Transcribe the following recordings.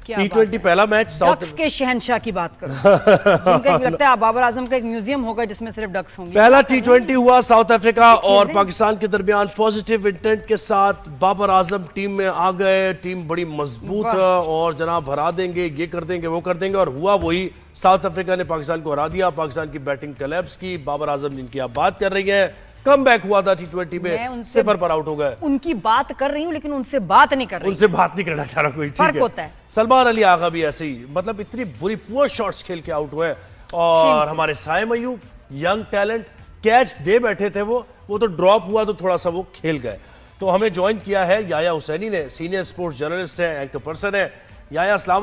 T20 पहला match ducks के शहंशाह की बात करो जिनका लगता है बाबर आजम का एक म्यूजियम होगा जिसमें सिर्फ डक्स होंगे। पहला T20 हुआ साउथ अफ्रीका और पाकिस्तान के दरमियान। पॉजिटिव इंटेंट के साथ बाबर आजम टीम में आ गए। टीम बड़ी मजबूत है और जनाब हरा देंगे, ये कर देंगे, वो कर देंगे, और हुआ वही। साउथ अफ्रीका ने पाकिस्तान को हरा दिया। पाकिस्तान की बैटिंग कोलैप्स की। बाबर आजम जिनकी आप बात कर रही है, कम बैक हुआ था T20 में, 0 पर आउट हो गए। उनकी बात कर रही हूं लेकिन उनसे बात नहीं कर रही। उनसे बात नहीं करना चाह रहा कोई, फर्क होता है। सलमान अली आगा भी ऐसे ही, मतलब इतनी बुरी पुअर शॉट्स खेल के आउट हुए। और हमारे Saim Ayub young talent, catch दे बैठे थे, वो तो ड्रॉप हुआ तो थोड़ा सा वो खेल गए। तो हमें ज्वाइन किया है याया हुसैनी ने, सीनियर स्पोर्ट्स जर्नलिस्ट है, एंकर पर्सन है। याया अस्सलाम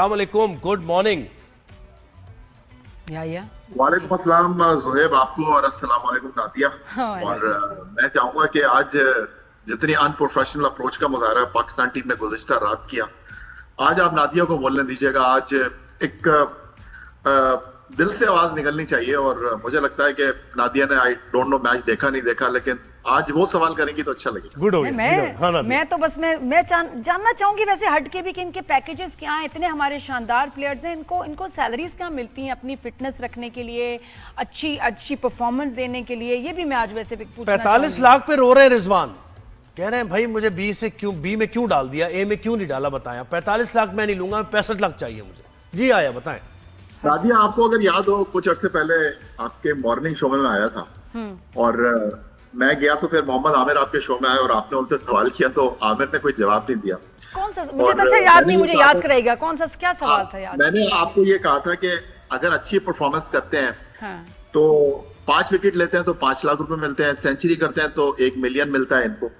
वालेकुम, गुड मॉर्निंग। वालेकुम अस्सलाम ज़ुहैब आपको, और अस्सलाम वालेकुम नादिया। और मैं चाहूंगा कि आज जितनी अनप्रोफेशनल अप्रोच का मुजाहरा पाकिस्तान टीम ने गुज़िश्ता रात किया, आज आप नादिया को बोलने दीजिएगा। आज एक दिल से आवाज निकलनी चाहिए। और मुझे लगता है कि नादिया ने, आई डोंट नो मैच देखा नहीं देखा, लेकिन आज वो सवाल करेंगी तो अच्छा लगेगा। गुड हो गया। मैं तो बस मैं जानना चाहूंगी वैसे हटके भी कि इनके पैकेजेस क्या हैं। इतने हमारे शानदार प्लेयर्स हैं, इनको सैलरीज क्या मिलती हैं अपनी फिटनेस रखने के लिए, अच्छी परफॉर्मेंस देने के लिए? ये भी मैं आज वैसे 45 लाख पे रो रहे हैं रिजवान, कह रहे हैं भाई मुझे बी में क्यों डाल दिया, ए में क्यों नहीं डाला, बताया। 45 लाख मैं नहीं लूंगा, 65 लाख चाहिए मुझे। जी आया बताएं। नादिया, आपको अगर याद हो, कुछ अर्से पहले आपके मॉर्निंग शो में आया था और मैं गया तो फिर मोहम्मद आमिर आपके शो में आए और आपने उनसे सवाल किया तो आमिर ने कोई जवाब नहीं दिया। कौन सा? मुझे तो अच्छा याद नहीं, मुझे याद कराएगा कौन सा, क्या सवाल था याद? मैंने आपको ये कहा था कि अगर अच्छी परफॉर्मेंस करते हैं तो 5 विकेट लेते हैं तो 5 लाख रुपए मिलते हैं, सेंचुरी करते हैं तो 1 मिलियन मिलता है इनको।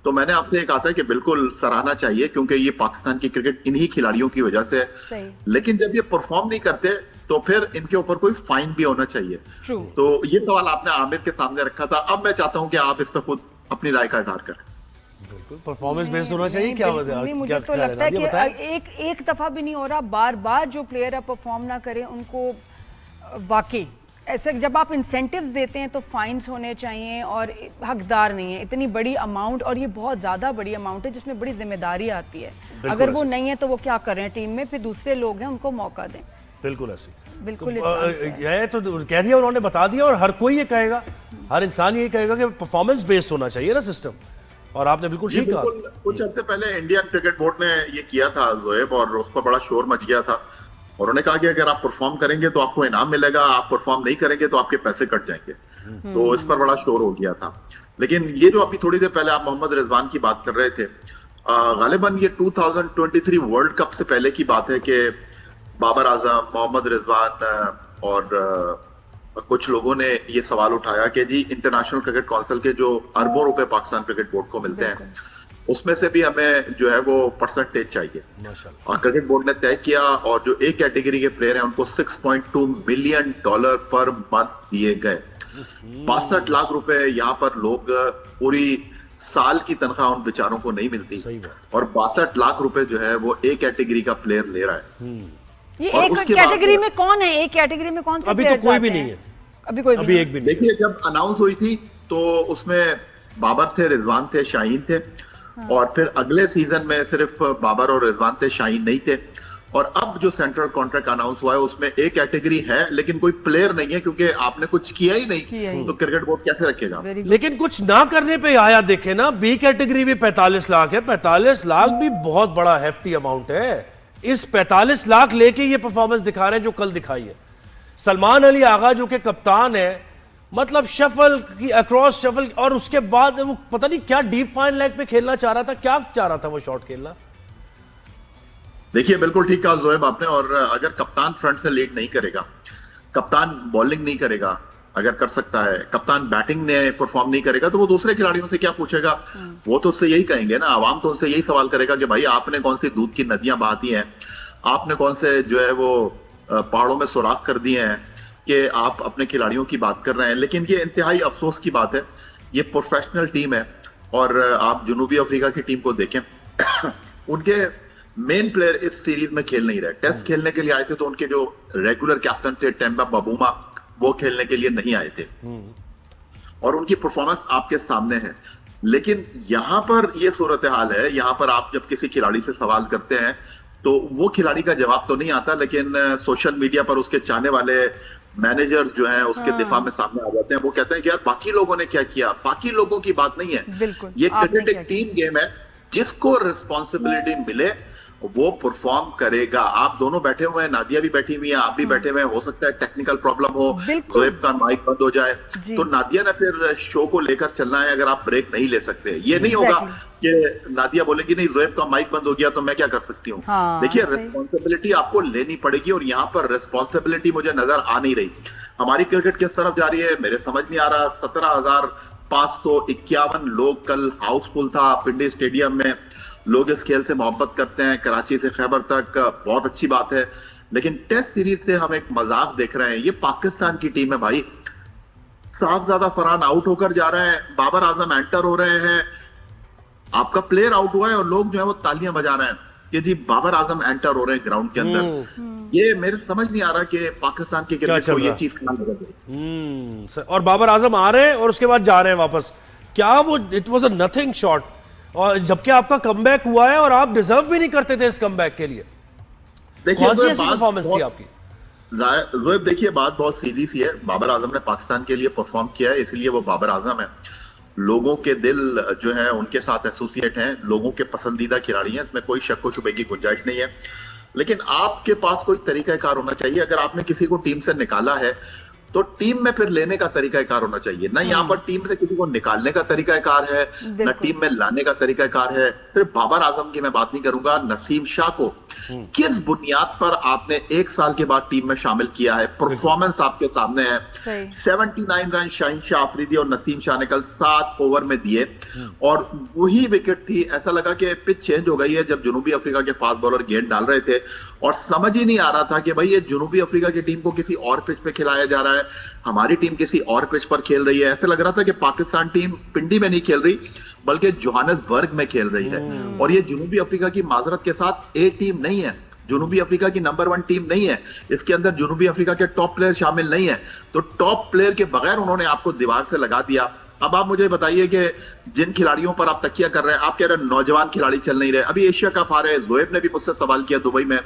तो मैंने आपसे ये कहा था कि बिल्कुल सराहना चाहिए, क्योंकि ये पाकिस्तान की क्रिकेट इन्हीं खिलाड़ियों की वजह से है। लेकिन जब ये परफॉर्म नहीं करते तो फिर इनके ऊपर कोई फाइन भी होना चाहिए। तो ये सवाल आपने आमिर के सामने रखा था। अब मैं चाहता हूं कि आप इस पर खुद अपनी राय का इजहार करें। बिल्कुल परफॉर्मेंस बेस्ड होना चाहिए। क्या मुझे तो लगता है कि एक दफा भी नहीं हो रहा, बार बार जो प्लेयर परफॉर्म ना करें उनको वाकई ऐसे जब आप इंसेंटिव्स देते हैं तो फाइन्स होने चाहिए, और हकदार नहीं है इतनी बड़ी अमाउंट, और ये बहुत ज्यादा बड़ी अमाउंट है जिसमें बड़ी जिम्मेदारी आती है। अगर वो नहीं है तो वो क्या करें टीम में, फिर दूसरे लोग हैं उनको मौका दें। बिल्कुल ऐसी, बिल्कुल ये तो कह दिया उन्होंने, बता दिया, और हर कोई ये कहेगा, हर इंसान ये कहेगा कि परफॉर्मेंस बेस्ड होना चाहिए ना सिस्टम। और आपने बिल्कुल ठीक कहा। कुछ अर्से पहले इंडियन क्रिकेट बोर्ड ने ये किया था ज़ुहैब, और उस पर बड़ा शोर मच गया था। उन्होंने कहा कि अगर आप परफॉर्म करेंगे तो आपको इनाम मिलेगा, आप परफॉर्म नहीं करेंगे तो आपके पैसे कट जाएंगे। तो इस पर बड़ा शोर हो गया था। लेकिन ये जो अभी थोड़ी देर पहले आप मोहम्मद रिजवान की बात कर रहे थे, गालिबन ये 2023 वर्ल्ड कप से पहले की बात है कि बाबर आजम, मोहम्मद रिजवान और कुछ लोगों ने ये सवाल उठाया कि जी इंटरनेशनल क्रिकेट काउंसिल के जो अरबों रुपए पाकिस्तान क्रिकेट बोर्ड को मिलते हैं उसमें से भी हमें जो है वो परसेंटेज चाहिए। और क्रिकेट बोर्ड ने तय किया, और जो ए कैटेगरी के प्लेयर हैं उनको $6.2 मिलियन पर मंथ दिए गए। 62 लाख रुपए यहाँ पर लोग, पूरी साल की तनख्वाह उन बेचारों को नहीं मिलती, और 62 लाख रुपए जो है वो ए कैटेगरी का प्लेयर ले रहा है। ये एक कैटेगरी में कौन है? एक कैटेगरी में कौन से अभी तो कोई भी नहीं है, अभी कोई अभी एक भी नहीं। देखिए जब अनाउंस हुई थी तो उसमें बाबर थे, रिजवान थे, शाहीन थे, और फिर अगले सीजन में सिर्फ बाबर और रिजवान थे, शाहीन नहीं थे। और अब जो सेंट्रल कॉन्ट्रैक्ट अनाउंस हुआ है उसमें एक कैटेगरी है लेकिन कोई प्लेयर नहीं है, क्योंकि आपने कुछ किया ही नहीं तो क्रिकेट बोर्ड कैसे रखेगा? लेकिन कुछ ना करने पे आया, देखे ना, बी कैटेगरी भी 45 लाख है। 45 लाख भी बहुत बड़ा हेफ्टी अमाउंट है। इस 45 लाख लेके ये परफॉर्मेंस दिखा रहे हैं जो कल दिखाई है। सलमान अली आगा जो कि कप्तान है, मतलब शफल की अक्रॉस शफल, और उसके बाद वो पता नहीं क्या डीप फाइन लेग पे खेलना चाह रहा था, क्या चाह रहा था वो शॉट खेलना। देखिए बिल्कुल ठीक कहा ज़ुहैब आपने। और अगर कप्तान फ्रंट से लीड नहीं करेगा, कप्तान बॉलिंग नहीं करेगा, अगर कर सकता है, कप्तान बैटिंग ने परफॉर्म नहीं करेगा, तो वो दूसरे खिलाड़ियों से क्या पूछेगा? वो तो उससे यही कहेंगे ना, आवाम तो उनसे यही सवाल करेगा कि भाई आपने कौन सी दूध की नदियां बहाती हैं, आपने कौन से जो है वो पहाड़ों में सुराख कर दिए हैं कि आप अपने खिलाड़ियों की बात कर रहे हैं। लेकिन ये इंतहाई अफसोस की बात है, ये प्रोफेशनल टीम है। और आप जनूबी अफ्रीका की टीम को देखें, उनके मेन प्लेयर इस सीरीज में खेल नहीं रहे। टेस्ट खेलने के लिए आए थे तो उनके जो रेगुलर कैप्टन थे टेम्बा बबूमा, वो खेलने के लिए नहीं आए थे, और उनकी परफॉर्मेंस आपके सामने है। लेकिन यहां पर यह सूरत हाल है, यहां पर आप जब किसी खिलाड़ी से सवाल करते हैं तो वो खिलाड़ी का जवाब तो नहीं आता, लेकिन सोशल मीडिया पर उसके चाहने वाले मैनेजर्स जो हैं उसके दिफा में सामने आ जाते हैं। वो कहते हैं कि यार बाकी लोगों ने क्या किया, बाकी लोगों की बात नहीं है। बिल्कुल, ये आपने क्रिकेट क्या एक टीम गेम है, जिसको रिस्पॉन्सिबिलिटी मिले वो परफॉर्म करेगा। आप दोनों बैठे हुए हैं, नादिया भी बैठी हुई है, आप भी बैठे हुए हैं, हो सकता है टेक्निकल प्रॉब्लम हो, बिल्कुल। जोएब का माइक बंद हो जाए, तो नादिया ने फिर शो को लेकर चलना है। अगर आप ब्रेक नहीं ले सकते, ये नहीं होगा कि नादिया बोलेगी नहीं जोएब का माइक बंद हो गया तो मैं क्या कर सकती हूँ। देखिए रिस्पॉन्सिबिलिटी आपको लेनी पड़ेगी, और यहाँ पर रिस्पॉन्सिबिलिटी मुझे नजर आ नहीं रही। हमारी क्रिकेट किस तरफ जा रही है मेरे समझ नहीं आ रहा। 17,551 लोग कल हाउसफुल था पिंडी स्टेडियम में। लोग इस खेल से मोहब्बत करते हैं, कराची से खैबर तक, बहुत अच्छी बात है। लेकिन टेस्ट सीरीज से हम एक मजाक देख रहे हैं। ये पाकिस्तान की टीम है भाई, साहबजादा फरहान आउट होकर जा रहे हैं, बाबर आजम एंटर हो रहे हैं, आपका प्लेयर आउट हुआ है और लोग जो है वो तालियां बजा रहे हैं कि जी बाबर आजम एंटर हो रहे हैं ग्राउंड के अंदर। ये मेरे समझ नहीं आ रहा कि पाकिस्तान की क्रिकेट को ये चीज कहां लगा गई। और बाबर आजम आ रहे हैं और उसके बाद जा रहे हैं वापस। क्या वो it was a nothing shot, और जबकि आपका कमबैक हुआ है और आप डिजर्व भी नहीं करते थे इस कमबैक के लिए। देखिए कौन सी ऐसी परफॉर्मेंस थी आपकी? जोएब देखिए बात बहुत सीधी सी है। बाबर आजम ने पाकिस्तान के लिए परफॉर्म किया है, इसलिए वो बाबर आजम है। लोगों के दिल जो है उनके साथ एसोसिएट हैं, लोगों के पसंदीदा खिलाड़ी हैं, इसमें कोई शक व शुबे की गुंजाइश नहीं है। लेकिन आपके पास कोई तरीकाकार होना चाहिए। अगर आपने किसी को टीम से निकाला है तो टीम में फिर लेने का तरीकाकार होना चाहिए ना। यहाँ पर टीम से किसी को निकालने का तरीकाकार है, ना टीम में लाने का तरीकाकार है। सिर्फ बाबर आजम की मैं बात नहीं करूंगा, नसीम शाह को किस बुनियाद पर आपने 1 साल के बाद टीम में शामिल किया है? परफॉर्मेंस आपके सामने है। 79 रन शाहीन शाह अफरीदी और नसीम शाह ने कल 7 ओवर में दिए, और वही विकेट थी। ऐसा लगा कि पिच चेंज हो गई है जब जनूबी अफ्रीका के फास्ट बॉलर गेंद डाल रहे थे, और समझ ही नहीं आ रहा था कि भाई ये जनूबी अफ्रीका की टीम को किसी और पिच पे खिलाया जा रहा है, हमारी टीम किसी और पिच पर खेल रही है। ऐसा लग रहा था कि पाकिस्तान टीम पिंडी में नहीं खेल रही बल्कि जोहानिसबर्ग में खेल रही है। और ये जनूबी अफ्रीका की माजरत के साथ ए टीम नहीं है, जनूबी अफ्रीका की नंबर 1 टीम नहीं है। इसके अंदर जनूबी अफ्रीका के टॉप प्लेयर शामिल नहीं है, तो टॉप प्लेयर के बगैर उन्होंने आपको दीवार से लगा दिया। अब आप मुझे बताइए कि जिन खिलाड़ियों पर आप तकिया कर रहे हैं, आप कह रहे हैं नौजवान खिलाड़ी चल नहीं रहे। अभी एशिया कप आ रहे हैं, जोएब ने भी मुझसे सवाल किया दुबई में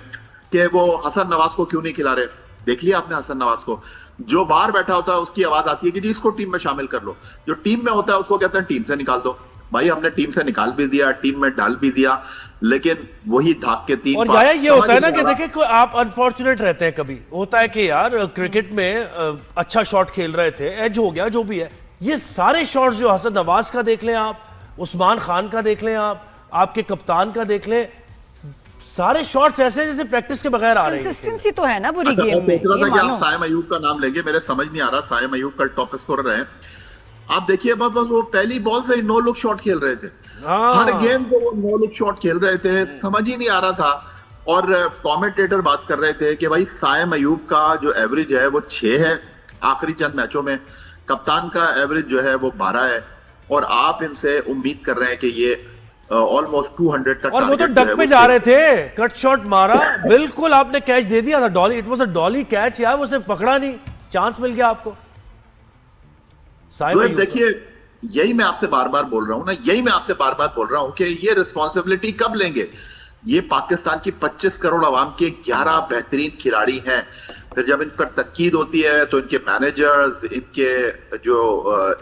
कि वो हसन नवाज को क्यों नहीं खिला रहे। देख लिया आपने हसन नवाज को, जो बाहर बैठा होता है उसकी आवाज आती है कि जी इसको टीम में शामिल कर लो। जो टीम में होता है उसको कहते हैं टीम से निकाल दो। भाई हमने टीम से निकाल भी दिया, टीम में डाल भी दिया, लेकिन वही धाक के 3 और यार ये होता है ना कि देखिए आप अनफॉर्चुनेट रहते हैं। कभी होता है कि यार क्रिकेट में अच्छा शॉट खेल रहे थे, एज हो गया, जो भी है। ये सारे शॉट्स जो हसन नवाज का देख लें आप, उस्मान खान का देख लें आप, आपके कप्तान का देख लें, सारे शॉट्स ऐसे जैसे प्रैक्टिस के बगैर आ रहे हैं। कंसिस्टेंसी तो है ना पूरी गेम में। सोच रहा था कि आप साइम अयूब का नाम लेंगे, मेरे समझ नहीं आ रहा। साइम अयूब कल टॉप स्कोरर रहे। आप देखिए बस वो पहली बॉल से 9 लुक शॉट खेल रहे थे, हर गेम को वो 9 लुक शॉट खेल रहे थे, समझ ही नहीं आ रहा था। और कमेंटेटर बात कर रहे थे कि भाई साइम अयूब का जो एवरेज है वो 6 है आखिरी चंद मैचों में, कप्तान का एवरेज जो है वो 12 है, और आप इनसे उम्मीद कर रहे हैं कि ये ऑलमोस्ट 200 का। और वो तो डक पे जा रहे थे, कट शॉट मारा, बिल्कुल आपने कैच दे दिया था, Dolly, it was a Dolly catch यार, उसने पकड़ा नहीं, चांस मिल गया आपको। तो देखिए यही मैं आपसे बार बार बोल रहा हूं ना, यही मैं आपसे बार बार बोल रहा हूं कि ये रिस्पॉन्सिबिलिटी कब लेंगे? ये पाकिस्तान की 25 करोड़ आवाम के 11 बेहतरीन खिलाड़ी हैं। फिर जब इन पर तनकीद होती है तो इनके मैनेजर्स, इनके जो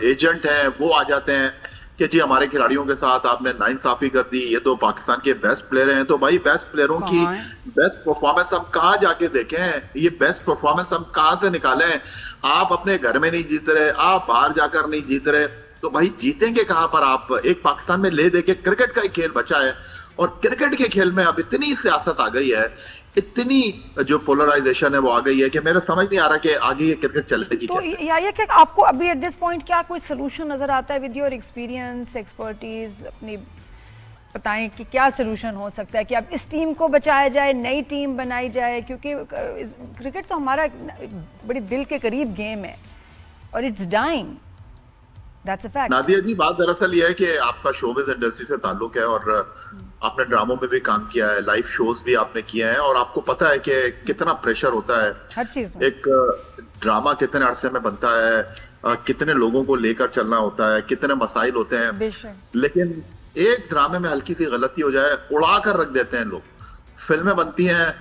एजेंट हैं वो आ जाते हैं कि जी हमारे खिलाड़ियों के साथ आपने नाइंसाफी कर दी, ये तो पाकिस्तान के बेस्ट प्लेयर हैं। तो भाई बेस्ट प्लेयरों की बेस्ट परफॉर्मेंस हम कहाँ जाके देखें? ये बेस्ट परफॉर्मेंस हम कहाँ से निकालें? आप अपने घर में नहीं जीत रहे, आप बाहर जाकर नहीं जीत रहे, तो भाई जीतेंगे कहां पर आप? एक पाकिस्तान में ले दे के क्रिकेट का एक खेल बचा है, और क्रिकेट के खेल में अब इतनी सियासत आ गई है, इतनी जो पोलराइजेशन है वो आ गई है कि मेरा समझ नहीं आ रहा कि आगे ये क्रिकेट चलेगी। तो या क्या आपको अभी एट दिस पॉइंट क्या कोई सोल्यूशन नजर आता है? विद योर एक्सपीरियंस, एक्सपर्टीज, अपनी बताएं कि क्या सोल्यूशन हो सकता है कि अब इस टीम को बचाया जाए, नई टीम बनाई जाए? क्योंकि क्रिकेट तो हमारा बड़ी दिल के करीब गेम है और it's dying, that's a fact. Nadia ji बात दरअसल ये है कि आपका शोबिज़ इंडस्ट्री से ताल्लुक है, और आपने ड्रामों में भी काम किया है, लाइव शोज भी आपने किया है, और आपको पता है कि कितना प्रेशर होता है हर चीज में। एक ड्रामा कितने अरसे में बनता है, कितने लोगों को लेकर चलना होता है, कितने मसाइल होते हैं, लेकिन एक ड्रामे में हल्की सी गलती हो जाए, उड़ा कर रख देते हैं लोग, फिल्में बनती हैं,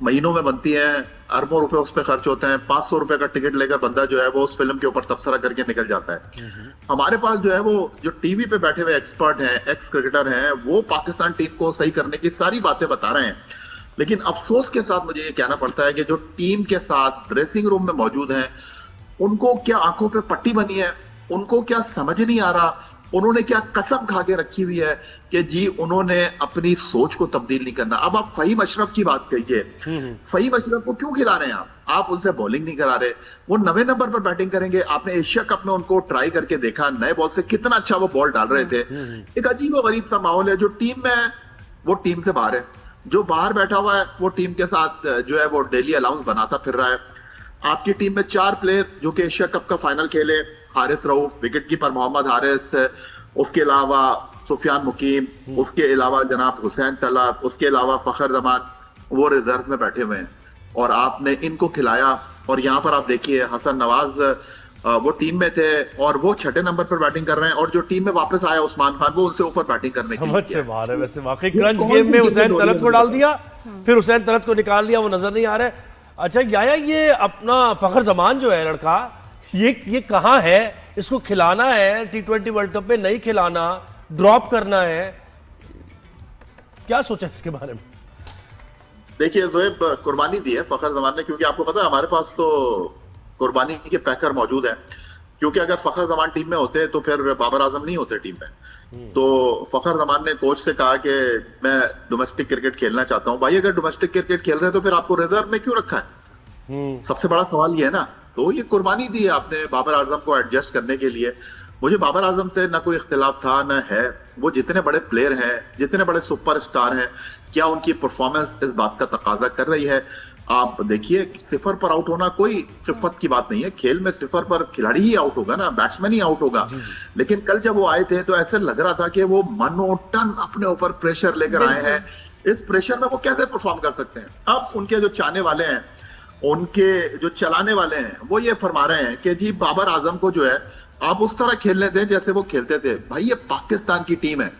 महीनों में बनती हैं, अरबों रुपए उस पर खर्च होते हैं, 500 रुपए का टिकट लेकर बंदा जो है वो उस फिल्म के ऊपर तबसरा करके निकल जाता है। हमारे पास जो है वो जो टीवी पे बैठे हुए एक्सपर्ट हैं, एक्स क्रिकेटर हैं, वो पाकिस्तान टीम को सही करने की सारी बातें बता रहे हैं। लेकिन अफसोस के साथ मुझे ये कहना पड़ता है कि जो टीम के साथ ड्रेसिंग रूम में मौजूद हैं, उनको क्या आंखों पे पट्टी बनी है, उनको क्या समझ नहीं आ रहा, उन्होंने क्या कसम खा के रखी हुई है कि जी उन्होंने अपनी सोच को तब्दील नहीं करना। अब आप फहीम अशरफ की बात कहिए, फहीम अशरफ को क्यों खिला रहे हैं आप उनसे बॉलिंग नहीं करा रहे, वो 9वें नंबर पर बैटिंग करेंगे। आपने एशिया कप में उनको ट्राई करके देखा, नए बॉल से कितना अच्छा वो बॉल डाल रहे थे। एक अजीब व गरीब सा माहौल है, जो टीम में है वो टीम से बाहर है, जो बाहर बैठा हुआ है वो टीम के साथ जो है वो डेली अलाउंस बनाता फिर रहा है। आपकी टीम में 4 प्लेयर जो कि एशिया कप का फाइनल खेले, हारिस रऊफ, विकेट कीपर मोहम्मद हारिस, उसके अलावा सुफियान मुकीम, उसके अलावा जनाब हुसैन तलत, उसके अलावा फखर जमान, वो रिजर्व में बैठे हुए हैं और आपने इनको खिलाया। और यहाँ पर आप देखिए हसन नवाज वो टीम में थे और वो 6ठे नंबर पर बैटिंग कर रहे हैं, और जो टीम में वापस आया उस्मान खान वो उनसे ऊपर बैटिंग करने की समझ से बाहर है। वैसे वाकई क्रंच गेम में हुसैन तलत को डाल दिया, फिर हुसैन तलत को निकाल दिया, वो नजर नहीं आ रहा है। अच्छा याया, ये अपना फखर जमान जो है लड़का, ये कहाँ है? इसको खिलाना है T20 वर्ल्ड कप में, नहीं खिलाना, ड्रॉप करना है, क्या सोचा इसके बारे में? देखिए ज़ोएब, कुर्बानी दी है फखर जमान ने, क्योंकि आपको पता है हमारे पास तो कुर्बानी के पैकर मौजूद हैं। क्योंकि अगर फखर जमान टीम में होते तो फिर बाबर आजम नहीं होते टीम में। तो फखर जमान ने कोच से कहा कि मैं डोमेस्टिक क्रिकेट खेलना चाहता हूं। भाई अगर डोमेस्टिक क्रिकेट खेल रहे हैं तो फिर आपको रिजर्व में क्यों रखा है? सबसे बड़ा सवाल ये है ना। तो ये कुर्बानी दी है आपने बाबर आजम को एडजस्ट करने के लिए। मुझे बाबर आजम से ना कोई इख्तिलाफ था ना है। वो जितने बड़े प्लेयर हैं, जितने बड़े सुपरस्टार हैं, क्या उनकी परफॉर्मेंस इस बात का तकाजा कर रही है? आप देखिए, सिफर पर आउट होना कोई खिफत की बात नहीं है। खेल में सिफर पर खिलाड़ी ही आउट होगा ना, बैट्समैन ही आउट होगा। लेकिन कल जब वो आए थे तो ऐसे लग रहा था कि वो मनोटन अपने ऊपर प्रेशर लेकर आए हैं। इस प्रेशर में वो कैसे परफॉर्म कर सकते हैं? अब उनके जो चाहने वाले हैं, उनके जो चलाने वाले हैं, वो ये फरमा रहे हैं कि जी बाबर आजम को जो है आप उस तरह खेलने दें जैसे वो खेलते थे। भाई ये पाकिस्तान की टीम है,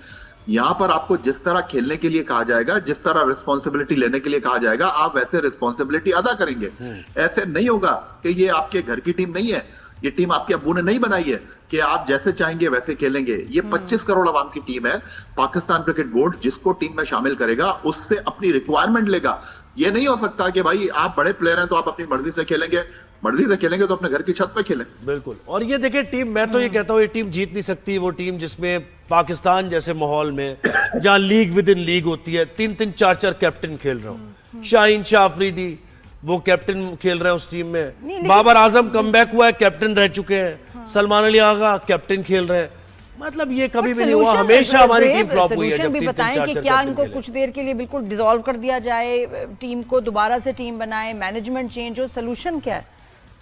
यहाँ पर आपको जिस तरह खेलने के लिए कहा जाएगा, जिस तरह रिस्पॉन्सिबिलिटी लेने के लिए कहा जाएगा, आप वैसे रिस्पॉन्सिबिलिटी अदा करेंगे। ऐसे नहीं होगा कि ये आपके घर की टीम नहीं है, ये टीम आपके अब्बू ने नहीं बनाई है कि आप जैसे चाहेंगे वैसे खेलेंगे। ये 25 करोड़ आवाम की टीम है। पाकिस्तान क्रिकेट बोर्ड जिसको टीम में शामिल करेगा उससे अपनी रिक्वायरमेंट लेगा। ये नहीं हो सकता कि भाई आप बड़े प्लेयर हैं तो आप अपनी मर्जी से खेलेंगे, मर्जी से खेलेंगे तो अपने घर की छत पे खेलें। बिल्कुल। और ये देखिए टीम, मैं तो ये कहता हूँ ये टीम जीत नहीं सकती। वो टीम जिसमें पाकिस्तान जैसे माहौल में, जहां लीग विद इन लीग होती है, 3-3 4-4 कैप्टन खेल रहा हूँ, शाहीन शाह अफरीदी वो कैप्टन खेल रहे हैं उस टीम में, बाबर आजम कमबैक हुआ है, कैप्टन रह चुके हैं, सलमान अली आगा कैप्टन खेल रहे हैं। मतलब ये कभी भी नहीं हुआ, हमेशा हमारी टीम फ्लॉप हुई है। जब भी बताएं कि क्या इनको कुछ देर के लिए बिल्कुल डिसॉल्व कर दिया जाए, टीम को दोबारा से टीम बनाए, मैनेजमेंट चेंज हो, सोल्यूशन क्या है?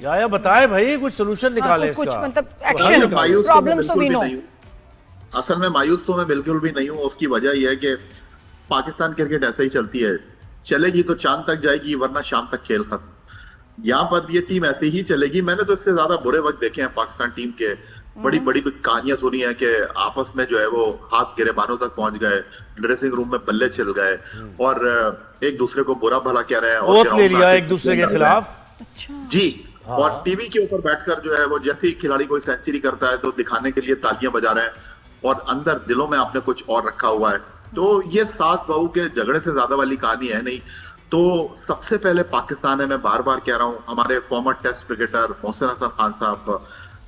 या बताए भाई, कुछ सोल्यूशन निकाले कुछ इसका। मतलब एक्शन, प्रॉब्लम्स तो भी नो। असल में मायूस तो मैं बिल्कुल भी नहीं हूँ। उसकी वजह यह है कि पाकिस्तान क्रिकेट ऐसे ही चलती है, चलेगी तो चांद तक जाएगी वरना शाम तक खेल खत्म। यहाँ पर ये टीम ऐसे ही चलेगी। मैंने तो इससे ज्यादा बुरे वक्त देखे हैं पाकिस्तान टीम के। बड़ी बड़ी कहानियां सुनी है कि आपस में जो है वो हाथ गिरेबानों तक पहुंच गए, ड्रेसिंग रूम में बल्ले छिल गए और एक दूसरे को बुरा भला कह रहे हैं, वोट ले लिया एक दूसरे के खिलाफ। जी हाँ। और टीवी के ऊपर बैठकर जो है वो जैसे ही खिलाड़ी कोई सेंचुरी करता है तो दिखाने के लिए तालियां बजा रहे हैं और अंदर दिलों में आपने कुछ और रखा हुआ है। तो ये सास बहू के झगड़े से ज्यादा वाली कहानी है नहीं। तो सबसे पहले पाकिस्तान है, मैं बार बार कह रहा हूँ, हमारे former test cricketer Mohsin Hasan Khan sahab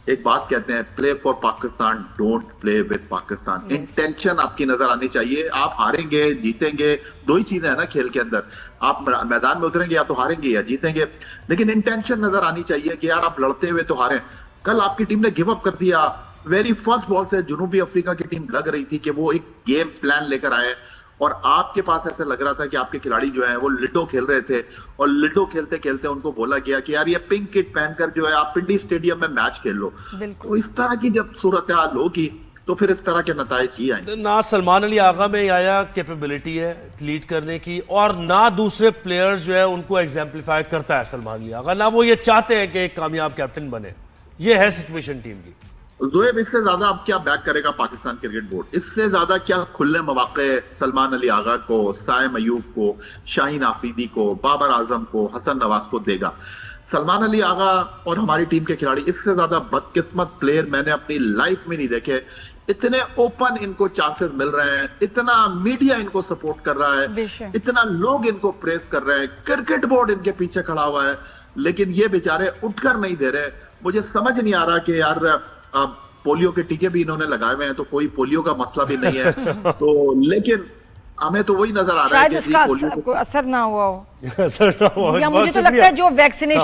एक बात कहते हैं, play for Pakistan, don't play with Pakistan. Intention आपकी नजर आनी चाहिए। आप हारेंगे जीतेंगे, दो ही चीजें हैं ना खेल के अंदर। आप मैदान में उतरेंगे या तो हारेंगे या जीतेंगे, लेकिन इंटेंशन नजर आनी चाहिए कि यार आप लड़ते हुए तो हारे। कल आपकी टीम ने गिव अप कर दिया। वेरी फर्स्ट बॉल से जनूबी अफ्रीका की टीम लग रही थी कि वो एक गेम प्लान लेकर आए और आपके पास ऐसे लग रहा था कि आपके खिलाड़ी जो है वो लिडो खेल रहे थे और लिडो खेलते खेलते उनको बोला गया कि यार ये पिंक किट पहनकर जो है आप पिंडी स्टेडियम में मैच खेल लो। तो इस तरह की जब सूरत हाल होगी तो फिर इस तरह के नताइज ही आएंगे। ना सलमान अली आगा में आया कैपेबिलिटी है लीड करने की, और ना दूसरे प्लेयर्स जो है उनको एग्जाम्पलीफाई करता है सलमान अली आगा, ना वो ये चाहते हैं कि एक कामयाब कैप्टन बने। ये है सिचुएशन टीम की। जोएब, इससे ज्यादा अब क्या बैक करेगा पाकिस्तान क्रिकेट बोर्ड? इससे ज्यादा क्या खुले मौके सलमान अली आगा को, साइम अयूब को, शाहीन आफरीदी को, बाबर आजम को, हसन नवाज को देगा? सलमान अली आगा और हमारी टीम के खिलाड़ी, इससे ज्यादा बदकिस्मत प्लेयर मैंने अपनी लाइफ में नहीं देखे। इतने ओपन इनको चांसेस मिल रहे हैं, इतना मीडिया इनको सपोर्ट कर रहा है, इतना लोग इनको प्रेस कर रहे हैं, क्रिकेट बोर्ड इनके पीछे खड़ा हुआ है, लेकिन ये बेचारे उठकर नहीं दे रहे। मुझे समझ नहीं आ रहा कि यार पोलियो के टीके भी इन्होंने लगाए हुए हैं, तो कोई पोलियो का मसला भी नहीं है। तो लेकिन हमें तो वही नजर आ रहा है शायद कि उसका असर ना हुआ हो, असर ना हुआ। या मुझे तो लगता है जो वैक्सीनेशन